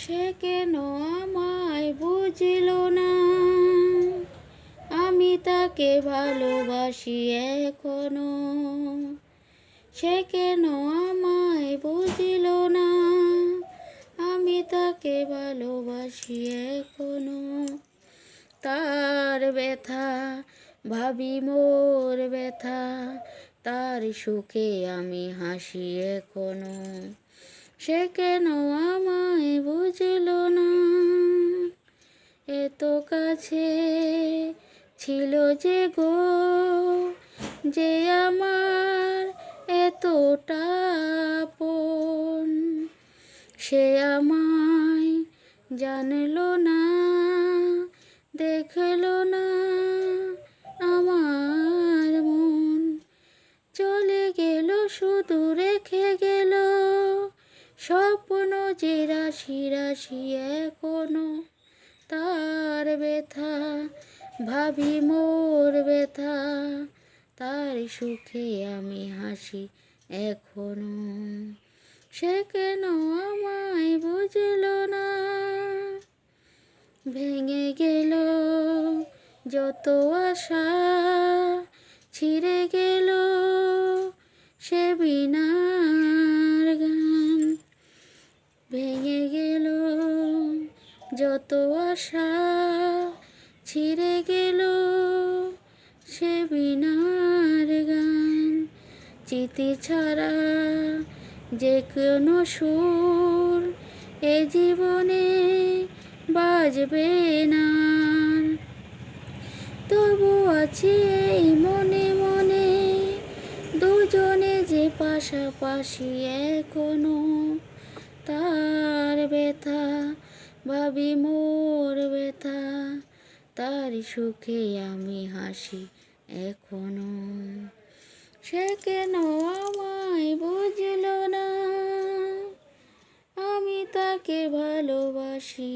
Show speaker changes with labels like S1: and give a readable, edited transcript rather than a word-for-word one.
S1: সে কেন আমায় বুঝিল না, আমি তাকে ভালোবাসি এখনো। সে কেন আমায় বুঝিল না, আমি তাকে ভালোবাসি এখনো। তার ব্যথা ভাবি মোর ব্যথা, তার সুখে আমি হাসি এখনো। সে কেন আমায় বুঝিল না, এত কাছে ছিল যে গো, যে আমার এতটা আপন। সে আমায় জানলো না, দেখলো না আমার মন। চলে গেল শুধু রেখে গেল স্বপ্ন যে রাশি রাশি এখনো। তার ব্যথা ভাবি মোর ব্যথা, তার সুখে আমি হাসি এখনো। সে কেন আমায় বুঝল না, ভেঙে গেল যত আশা, ছিঁড়ে গেল সে বীণার গান। ভেঙে গেল যত আশা, ছিঁড়ে গেল সে বীণার গান। চিতি ছাড়া যে কোনো সুর এ জীবনে বাজবে না। তবু আছি এই মনে মনে, দুজনে যে পাশাপাশি এখনো। তার ব্যথা ভাবি মোর ব্যথা, তার সুখে আমি হাসি এখনো। সে কেন আমায় বুঝল না, আমি তাকে ভালোবাসি